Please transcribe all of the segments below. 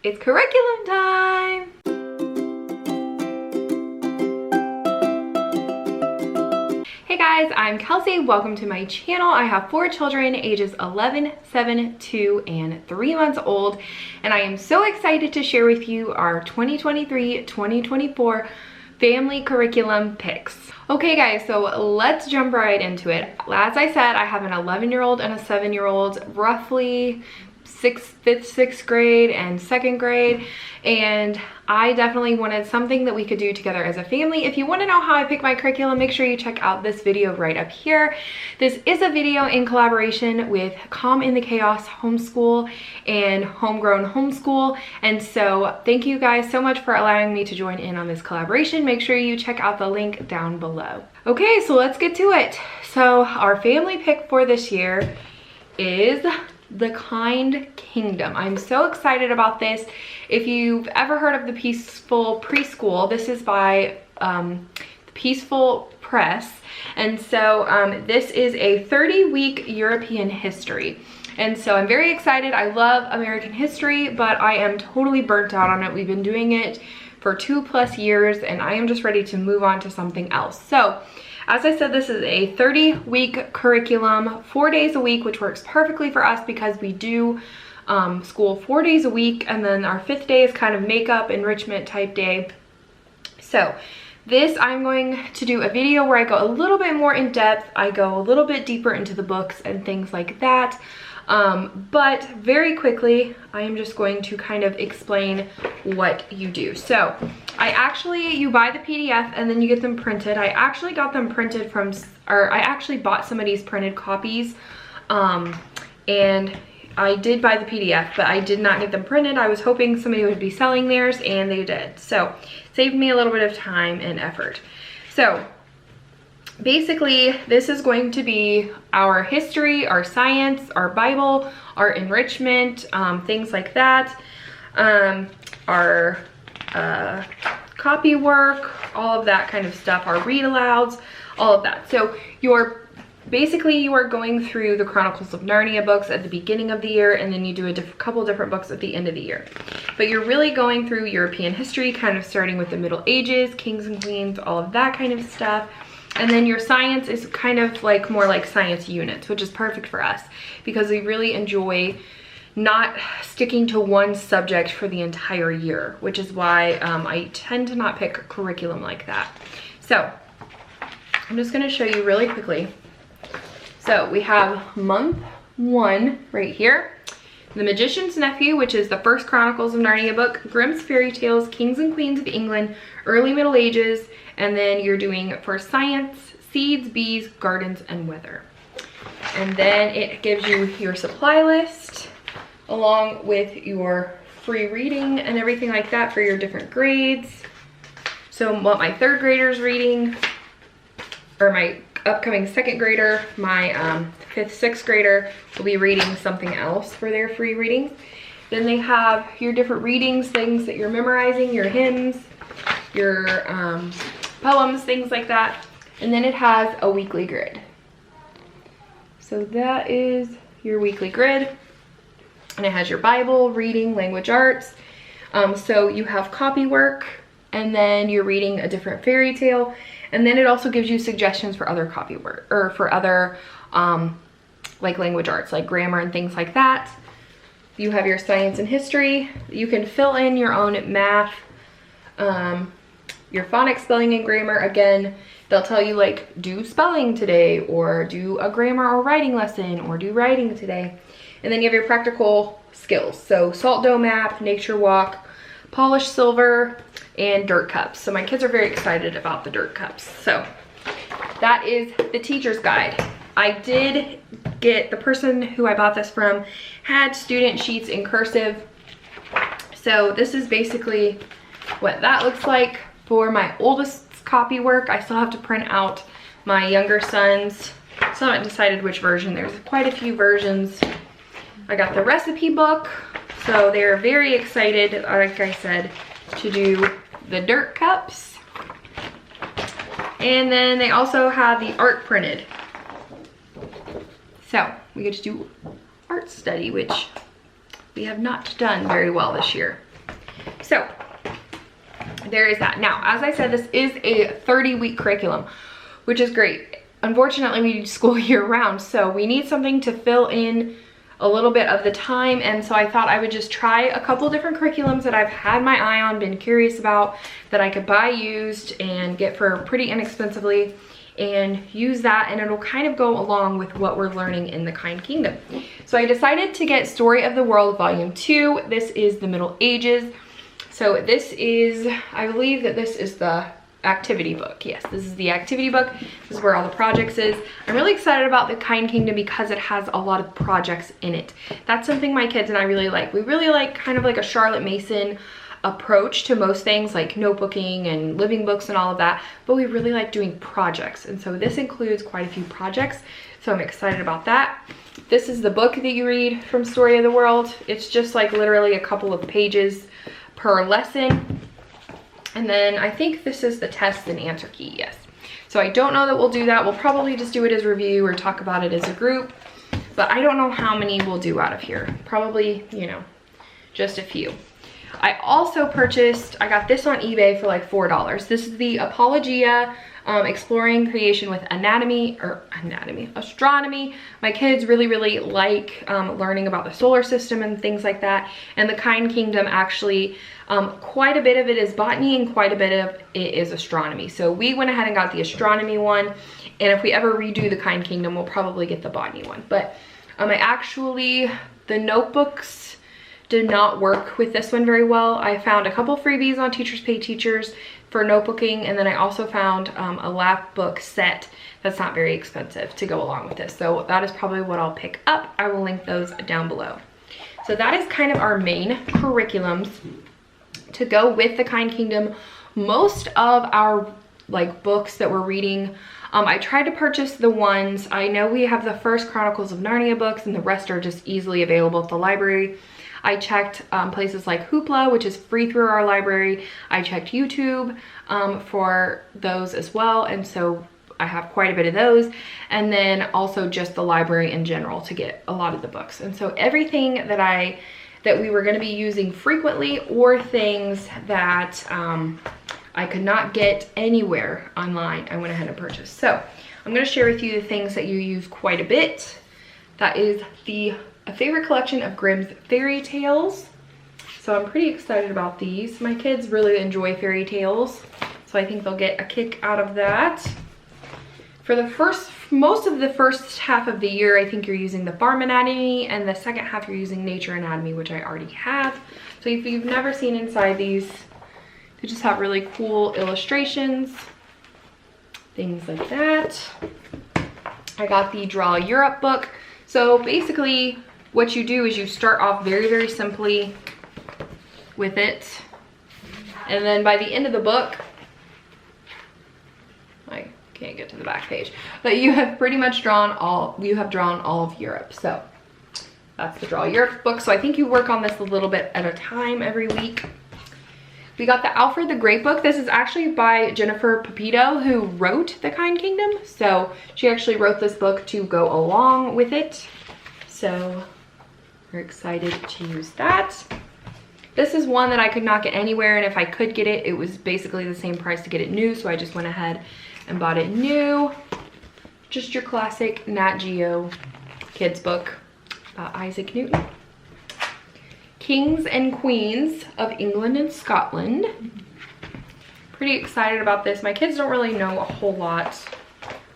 It's curriculum time! Hey guys, I'm Kelsey. Welcome to my channel. I have 4 children ages 11, 7, 2, and 3 months old, and I am so excited to share with you our 2023-2024 family curriculum picks. Okay guys, so let's jump right into it. As I said, I have an 11-year-old and a 7-year-old, roughly 5th, 6th grade and 2nd grade, and I definitely wanted something that we could do together as a family. If you want to know how I pick my curriculum, make sure you check out this video right up here. This is a video in collaboration with Calm in the Chaos Homeschool and Homegrown Homeschool, and so thank you guys so much for allowing me to join in on this collaboration. Make sure you check out the link down below. Okay, so let's get to it. So our family pick for this year is The Kind Kingdom. I'm so excited about this. If you've ever heard of the Peaceful Preschool, this is by the Peaceful Press, and so this is a 30-week European history, and so I'm very excited. I love American history, but I am totally burnt out on it. We've been doing it for 2+ years, and I am just ready to move on to something else. So as I said, this is a 30-week curriculum, 4 days a week, which works perfectly for us because we do school 4 days a week, and then our 5th day is kind of makeup, enrichment type day. So this, I'm going to do a video where I go a little bit more in depth. I go a little bit deeper into the books and things like that. But very quickly, I am just going to kind of explain what you do. So you buy the PDF and then you get them printed. I actually got them printed from, or I actually bought somebody's printed copies, and I did buy the PDF, but I did not get them printed. I was hoping somebody would be selling theirs, and they did. So saved me a little bit of time and effort. So basically, this is going to be our history, our science, our Bible, our enrichment, things like that, our copy work, all of that kind of stuff, our read alouds, all of that. So you are going through the Chronicles of Narnia books at the beginning of the year, and then you do a couple different books at the end of the year. But you're really going through European history, kind of starting with the Middle Ages, kings and queens, all of that kind of stuff. And then your science is kind of like more like science units, which is perfect for us because we really enjoy not sticking to one subject for the entire year, which is why I tend to not pick curriculum like that. So I'm just going to show you really quickly. So we have month 1 right here. The Magician's Nephew, which is the first Chronicles of Narnia book, Grimm's Fairy Tales, Kings and Queens of England, Early Middle Ages, and then you're doing for science, seeds, bees, gardens, and weather. And then it gives you your supply list along with your free reading and everything like that for your different grades. So what my 3rd grader's reading, or my upcoming 2nd grader, my 5th, 6th grader will be reading something else for their free readings. Then they have your different readings, things that you're memorizing, your hymns, your poems, things like that. And then it has a weekly grid. So that is your weekly grid. And it has your Bible, reading, language arts. So you have copy work, and then you're reading a different fairy tale. And then it also gives you suggestions for other copy work, or for other like language arts, like grammar and things like that. You have your science and history. You can fill in your own math, your phonics, spelling, and grammar. Again, they'll tell you like do spelling today, or do a grammar or writing lesson, or do writing today. And then you have your practical skills. So salt dough map, nature walk, polished silver, and dirt cups. So my kids are very excited about the dirt cups. So that is the teacher's guide. I did get, the person who I bought this from had student sheets in cursive. So this is basically what that looks like for my oldest's copy work. I still have to print out my younger son's. Still haven't decided which version. There's quite a few versions. I got the recipe book. So they're very excited, like I said, to do the dirt cups. And then they also have the art printed. So we get to do art study, which we have not done very well this year. So there is that. Now, as I said, this is a 30-week curriculum, which is great. Unfortunately, we do school year round, so we need something to fill in a little bit of the time, and so I thought I would just try a couple different curriculums that I've had my eye on, been curious about, that I could buy used and get for pretty inexpensively, and use that, and it'll kind of go along with what we're learning in the Kind Kingdom. So I decided to get Story of the World Volume 2. This is the Middle Ages. So this is, I believe that this is the activity book. Yes, this is the activity book. This is where all the projects is. I'm really excited about the Kind Kingdom because it has a lot of projects in it. That's something my kids and I really like. We really like kind of like a Charlotte Mason approach to most things, like notebooking and living books and all of that, but we really like doing projects, and so this includes quite a few projects, so I'm excited about that. This is the book that you read from Story of the World. It's just like literally a couple of pages per lesson, and then I think this is the test and answer key. Yes, so I don't know that we'll do that. We'll probably just do it as review or talk about it as a group, but I don't know how many we'll do out of here. Probably, you know, just a few. I also purchased, I got this on eBay for like $4. This is the Apologia Exploring Creation with Astronomy. My kids really like learning about the solar system and things like that. And the Kind Kingdom actually, quite a bit of it is botany and quite a bit of it is astronomy. So we went ahead and got the astronomy one. And if we ever redo the Kind Kingdom, we'll probably get the botany one. But the notebooks did not work with this one very well. I found a couple freebies on Teachers Pay Teachers for notebooking, and then I also found a lap book set that's not very expensive to go along with this. So that is probably what I'll pick up. I will link those down below. So that is kind of our main curriculums to go with the Kind Kingdom. Most of our like books that we're reading, I tried to purchase the ones, I know we have the First Chronicles of Narnia books and the rest are just easily available at the library. I checked places like Hoopla, which is free through our library. I checked YouTube for those as well, and so I have quite a bit of those. And then also just the library in general to get a lot of the books. And so everything that we were going to be using frequently, or things that I could not get anywhere online, I went ahead and purchased. So I'm going to share with you the things that you use quite a bit. That is a favorite collection of Grimm's fairy tales. So I'm pretty excited about these. My kids really enjoy fairy tales, so I think they'll get a kick out of that. For most of the first half of the year, I think you're using the Farm Anatomy, and the second half you're using Nature Anatomy, which I already have. So if you've never seen inside these, they just have really cool illustrations, things like that. I got the Draw Europe book. So basically what you do is you start off very simply with it, and then by the end of the book, I can't get to the back page, but you have pretty much drawn all of Europe. So that's the Draw Europe book. So I think you work on this a little bit at a time every week. We got the Alfred the Great book. This is actually by Jennifer Pepito, who wrote the Kind Kingdom. So she actually wrote this book to go along with it. So we're excited to use that. This is one that I could not get anywhere, and if I could get it, it was basically the same price to get it new, so I just went ahead and bought it new. Just your classic Nat Geo kids book about Isaac Newton. Kings and Queens of England and Scotland. Pretty excited about this. My kids don't really know a whole lot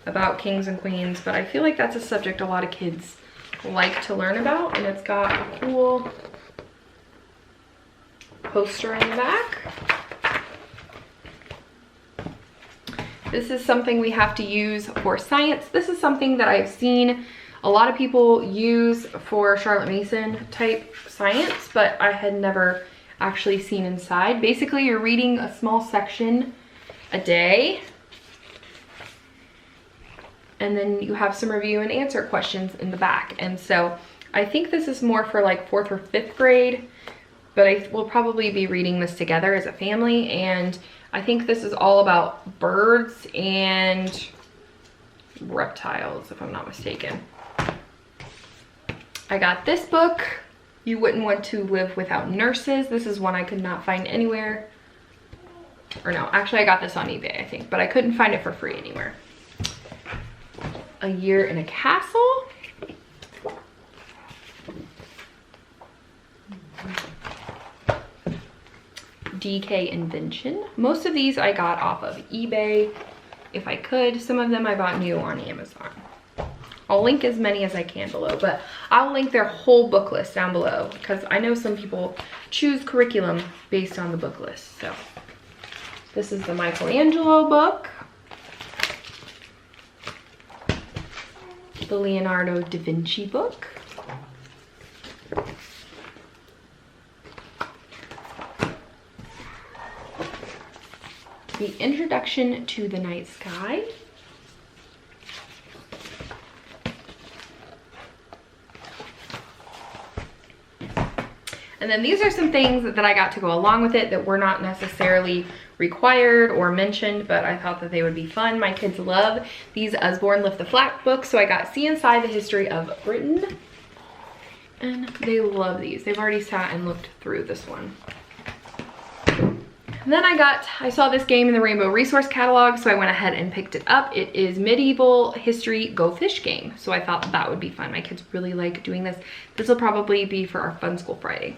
about kings and queens, but I feel like that's a subject a lot of kids like to learn about, and it's got a cool poster in the back. This is something we have to use for science. This is something that I've seen a lot of people use for Charlotte Mason type science, but I had never actually seen inside. Basically, you're reading a small section a day, and then you have some review and answer questions in the back. And so I think this is more for like 4th or 5th grade, but I will probably be reading this together as a family. And I think this is all about birds and reptiles, if I'm not mistaken. I got this book. You Wouldn't Want to Live Without Nurses. This is one I could not find anywhere. Or no, actually I got this on eBay, I think, but I couldn't find it for free anywhere. A Year in a Castle. DK Invention. Most of these I got off of eBay if I could. Some of them I bought new on Amazon. I'll link as many as I can below, but I'll link their whole book list down below because I know some people choose curriculum based on the book list. So this is the Michelangelo book. The Leonardo da Vinci book. The Introduction to the Night Sky. And then these are some things that I got to go along with it that were not necessarily required or mentioned, but I thought that they would be fun. My kids love these Usborne Lift the Flap books, so I got See Inside the History of Britain. And they love these. They've already sat and looked through this one. And then I saw this game in the Rainbow Resource Catalog, so I went ahead and picked it up. It is Medieval History Go Fish game, so I thought that would be fun. My kids really like doing this. This will probably be for our Fun School Friday.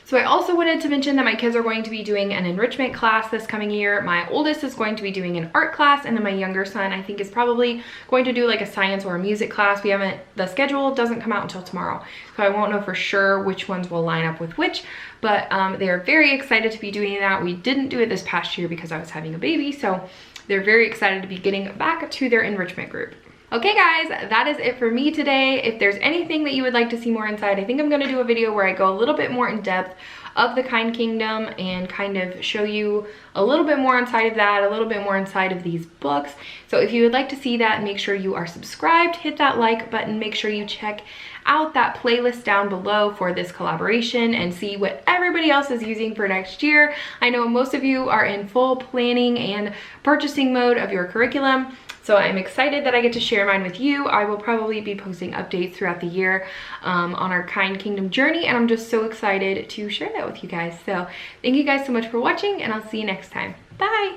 So I also wanted to mention that my kids are going to be doing an enrichment class this coming year. My oldest is going to be doing an art class, and then my younger son I think is probably going to do like a science or a music class. The schedule doesn't come out until tomorrow, so I won't know for sure which ones will line up with which, but they are very excited to be doing that. We didn't do it this past year because I was having a baby, so they're very excited to be getting back to their enrichment group. Okay guys, that is it for me today. If there's anything that you would like to see more inside, I think I'm gonna do a video where I go a little bit more in depth of the Kind Kingdom and kind of show you a little bit more inside of that, a little bit more inside of these books. So if you would like to see that, make sure you are subscribed, hit that like button, make sure you check out that playlist down below for this collaboration and see what everybody else is using for next year. I know most of you are in full planning and purchasing mode of your curriculum, so I'm excited that I get to share mine with you. I will probably be posting updates throughout the year on our Kind Kingdom journey, and I'm just so excited to share that with you guys. So thank you guys so much for watching, and I'll see you next time. Bye!